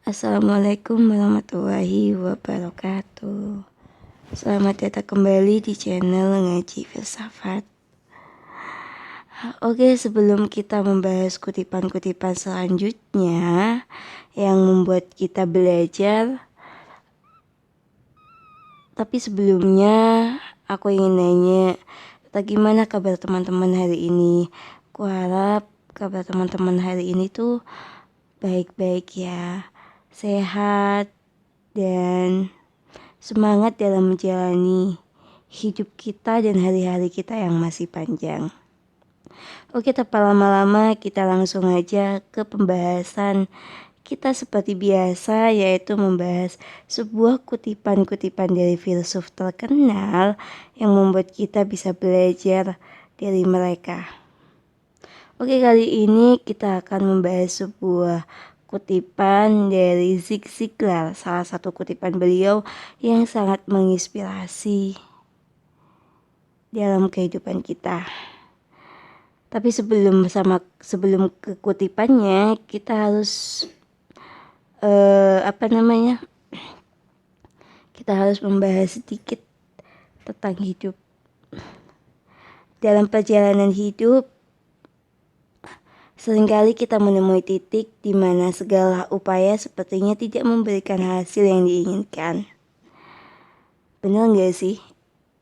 Assalamualaikum warahmatullahi wabarakatuh. Selamat datang kembali di channel Ngaji Filsafat. Oke, sebelum kita membahas kutipan-kutipan selanjutnya yang membuat kita belajar, tapi sebelumnya aku ingin nanya, gimana kabar teman-teman hari ini? Aku harap kabar teman-teman hari ini tuh baik-baik ya, sehat, dan semangat dalam menjalani hidup kita dan hari-hari kita yang masih panjang. Oke, tanpa lama-lama kita langsung aja ke pembahasan kita seperti biasa, yaitu membahas sebuah kutipan-kutipan dari filsuf terkenal yang membuat kita bisa belajar dari mereka. Oke, kali ini kita akan membahas sebuah kutipan dari Zig Ziglar, salah satu kutipan beliau yang sangat menginspirasi dalam kehidupan kita. Tapi sebelum ke kutipannya, kita harus kita harus membahas sedikit tentang hidup. Dalam perjalanan hidup, seringkali kita menemui titik di mana segala upaya sepertinya tidak memberikan hasil yang diinginkan. Benar nggak sih?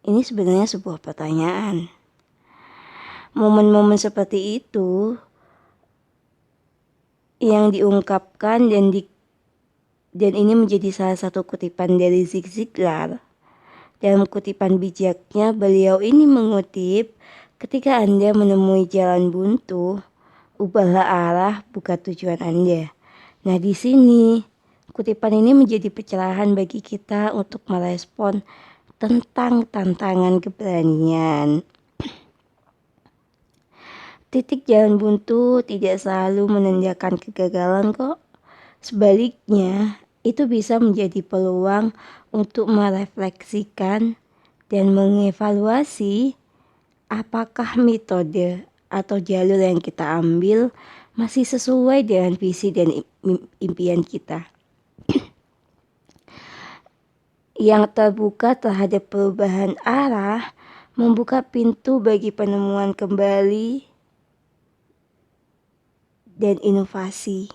Ini sebenarnya sebuah pertanyaan. Momen-momen seperti itu yang diungkapkan dan ini menjadi salah satu kutipan dari Zig Ziglar. Dalam kutipan bijaknya, beliau ini mengutip, ketika Anda menemui jalan buntu, ubahlah arah, bukan tujuan Anda. Nah, di sini kutipan ini menjadi pencerahan bagi kita untuk merespon tentang tantangan keberanian. Titik jalan buntu tidak selalu menandakan kegagalan kok. Sebaliknya, itu bisa menjadi peluang untuk merefleksikan dan mengevaluasi apakah metode atau jalur yang kita ambil masih sesuai dengan visi dan impian kita. Yang terbuka terhadap perubahan arah membuka pintu bagi penemuan kembali dan inovasi.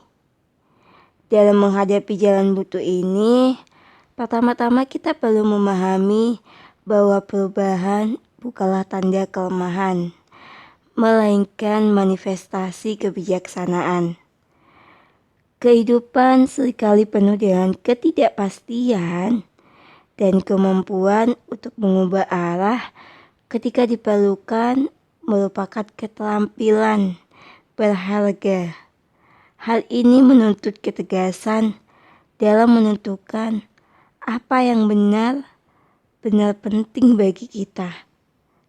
Dalam menghadapi jalan buntu ini, pertama-tama kita perlu memahami bahwa perubahan bukanlah tanda kelemahan, melainkan manifestasi kebijaksanaan. Kehidupan seringkali penuh dengan ketidakpastian dan kemampuan untuk mengubah arah ketika diperlukan merupakan keterampilan berharga. Hal ini menuntut ketegasan dalam menentukan apa yang benar penting bagi kita,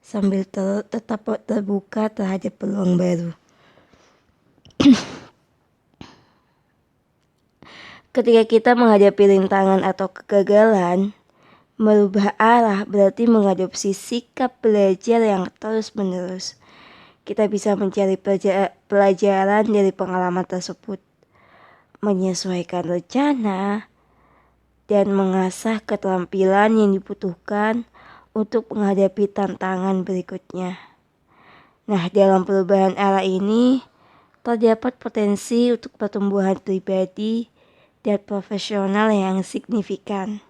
sambil tetap terbuka terhadap peluang baru. Ketika kita menghadapi rintangan atau kegagalan, merubah arah berarti mengadopsi sikap belajar yang terus-menerus. Kita bisa mencari pelajaran dari pengalaman tersebut, menyesuaikan rencana, dan mengasah keterampilan yang dibutuhkan untuk menghadapi tantangan berikutnya. Nah, dalam perubahan arah ini, terdapat potensi untuk pertumbuhan pribadi dan profesional yang signifikan.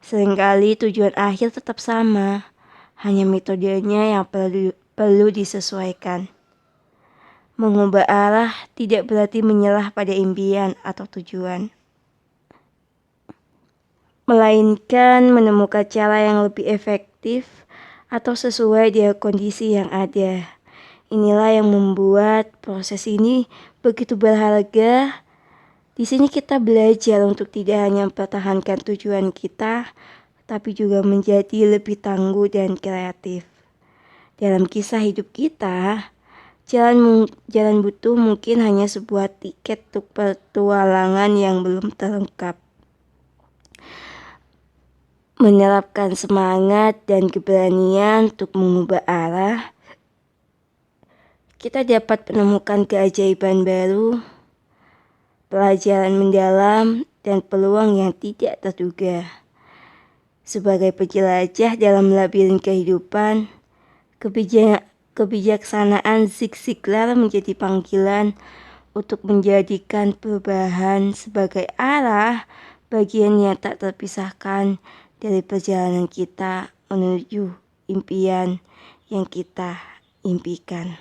Seringkali tujuan akhir tetap sama, hanya metodenya yang perlu disesuaikan. Mengubah arah tidak berarti menyerah pada impian atau tujuan, melainkan menemukan cara yang lebih efektif atau sesuai dengan kondisi yang ada. Inilah yang membuat proses ini begitu berharga. Di sini kita belajar untuk tidak hanya mempertahankan tujuan kita, tapi juga menjadi lebih tangguh dan kreatif. Dalam kisah hidup kita, jalan buntu mungkin hanya sebuah tiket untuk petualangan yang belum terungkap. Menerapkan semangat dan keberanian untuk mengubah arah, kita dapat menemukan keajaiban baru pelajaran mendalam, dan peluang yang tidak terduga. Sebagai penjelajah dalam labirin kehidupan, kebijaksanaan Zig Ziglar menjadi panggilan untuk menjadikan perubahan sebagai arah bagian yang tak terpisahkan dari perjalanan kita menuju impian yang kita impikan.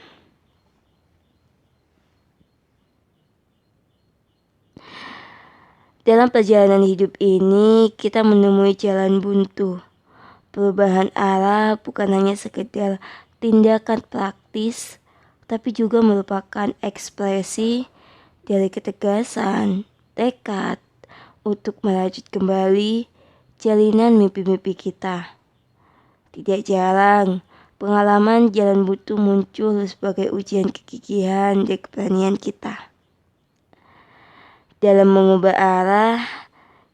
Dalam perjalanan hidup ini, kita menemui jalan buntu. Perubahan arah bukan hanya sekedar tindakan praktis, tapi juga merupakan ekspresi dari ketegasan, tekad untuk merajut kembali jalinan mimpi-mimpi kita. Tidak jarang, pengalaman jalan buntu muncul sebagai ujian kegigihan dan keberanian kita. Dalam mengubah arah,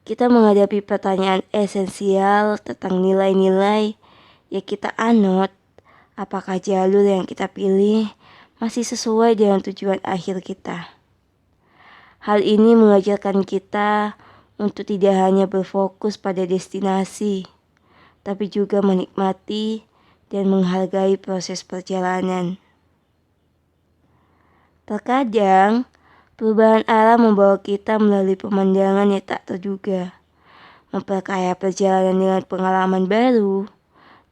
kita menghadapi pertanyaan esensial tentang nilai-nilai yang kita anut. Apakah jalur yang kita pilih masih sesuai dengan tujuan akhir kita? Hal ini mengajarkan kita untuk tidak hanya berfokus pada destinasi, tapi juga menikmati dan menghargai proses perjalanan. Terkadang, perubahan arah membawa kita melalui pemandangan yang tak terduga, memperkaya perjalanan dengan pengalaman baru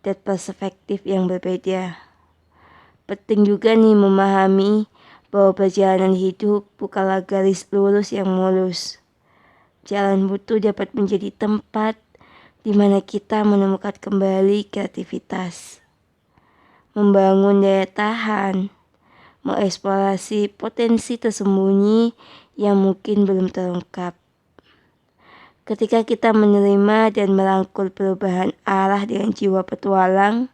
dan perspektif yang berbeda. Penting juga nih memahami bahwa perjalanan hidup bukanlah garis lurus yang mulus. Jalan buntu dapat menjadi tempat di mana kita menemukan kembali kreativitas, membangun daya tahan, mengeksplorasi potensi tersembunyi yang mungkin belum terungkap. Ketika kita menerima dan merangkul perubahan arah dengan jiwa petualang,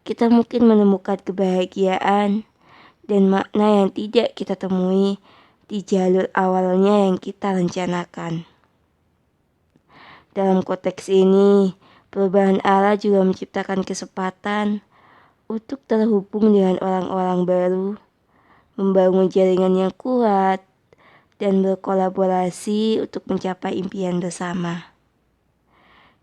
kita mungkin menemukan kebahagiaan dan makna yang tidak kita temui di jalur awalnya yang kita rencanakan. Dalam konteks ini, perubahan arah juga menciptakan kesempatan untuk terhubung dengan orang-orang baru, membangun jaringan yang kuat, dan berkolaborasi untuk mencapai impian bersama.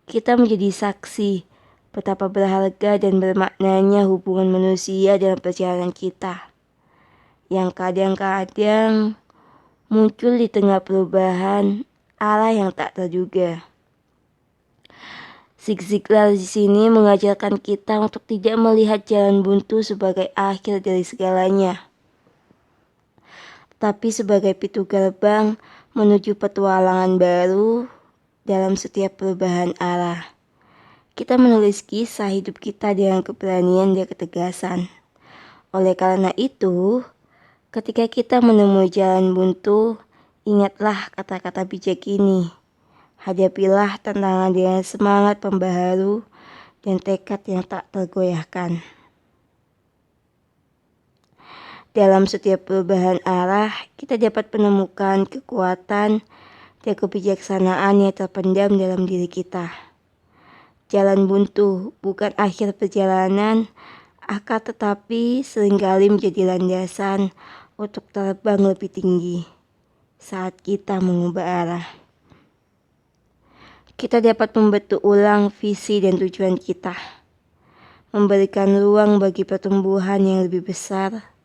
Kita menjadi saksi betapa berharga dan bermaknanya hubungan manusia dalam perjalanan kita, yang kadang-kadang muncul di tengah perubahan arah yang tak terduga. Zig Ziglar di sini mengajarkan kita untuk tidak melihat jalan buntu sebagai akhir dari segalanya, tapi sebagai pintu gerbang menuju petualangan baru. Dalam setiap perubahan arah, kita menulis kisah hidup kita dengan keberanian dan ketegasan. Oleh karena itu, ketika kita menemui jalan buntu, ingatlah kata-kata bijak ini. Hadapilah tantangan dengan semangat pembaharu dan tekad yang tak tergoyahkan. Dalam setiap perubahan arah, kita dapat menemukan kekuatan dan kebijaksanaan yang terpendam dalam diri kita. Jalan buntu bukan akhir perjalanan, akan tetapi seringkali menjadi landasan untuk terbang lebih tinggi saat kita mengubah arah. Kita dapat membentuk ulang visi dan tujuan kita, memberikan ruang bagi pertumbuhan yang lebih besar.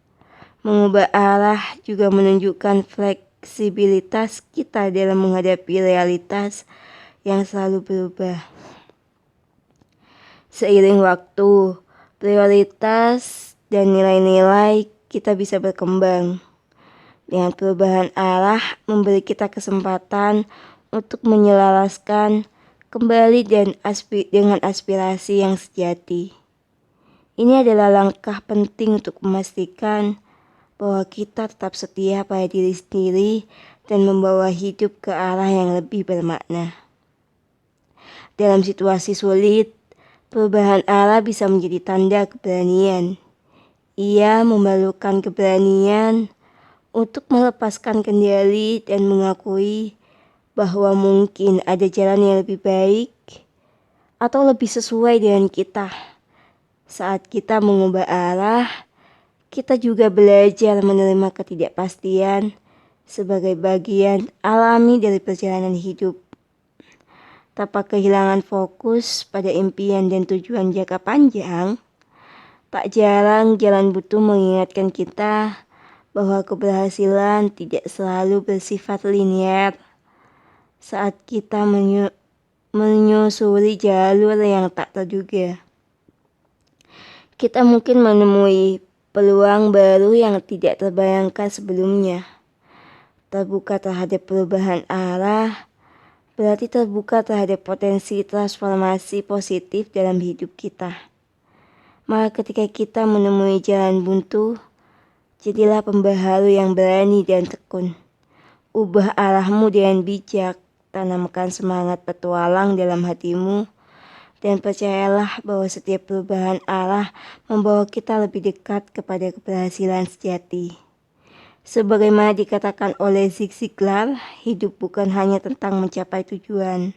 Mengubah arah juga menunjukkan fleksibilitas kita dalam menghadapi realitas yang selalu berubah. Seiring waktu, prioritas dan nilai-nilai kita bisa berkembang. Dengan perubahan arah memberi kita kesempatan untuk menyelaraskan kembali dengan aspirasi yang sejati. Ini adalah langkah penting untuk memastikan bahwa kita tetap setia pada diri sendiri dan membawa hidup ke arah yang lebih bermakna. Dalam situasi sulit, perubahan arah bisa menjadi tanda keberanian. Ia memerlukan keberanian untuk melepaskan kendali dan mengakui bahwa mungkin ada jalan yang lebih baik atau lebih sesuai dengan kita. Saat kita mengubah arah, kita juga belajar menerima ketidakpastian sebagai bagian alami dari perjalanan hidup. Tanpa kehilangan fokus pada impian dan tujuan jangka panjang, tak jarang jalan buntu mengingatkan kita bahwa keberhasilan tidak selalu bersifat linear. Saat kita menyusuri jalur yang tak terduga, kita mungkin menemui peluang baru yang tidak terbayangkan sebelumnya. Terbuka terhadap perubahan arah berarti terbuka terhadap potensi transformasi positif dalam hidup kita. Maka ketika kita menemui jalan buntu, jadilah pembaharu yang berani dan tekun. Ubah arahmu dengan bijak, tanamkan semangat petualang dalam hatimu, dan percayalah bahwa setiap perubahan arah membawa kita lebih dekat kepada keberhasilan sejati. Sebagaimana dikatakan oleh Zig Ziglar, hidup bukan hanya tentang mencapai tujuan,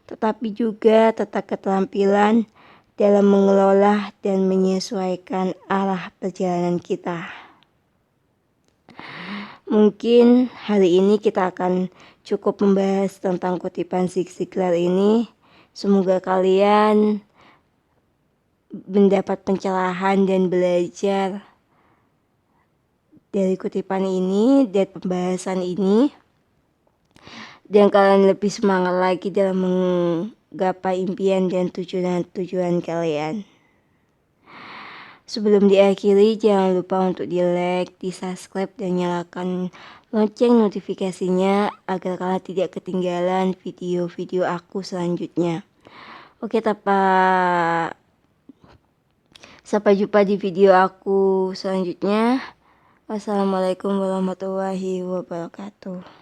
tetapi juga tentang keterampilan dalam mengelola dan menyesuaikan arah perjalanan kita. Mungkin hari ini kita akan cukup membahas tentang kutipan Zig Ziglar ini. Semoga kalian mendapat pencerahan dan belajar dari kutipan ini dan pembahasan ini, dan kalian lebih semangat lagi dalam menggapai impian dan tujuan kalian. Sebelum diakhiri, jangan lupa untuk di-like, di-subscribe, dan nyalakan lonceng notifikasinya agar kalian tidak ketinggalan video-video aku selanjutnya. Oke, sampai jumpa di video aku selanjutnya. Wassalamualaikum warahmatullahi wabarakatuh.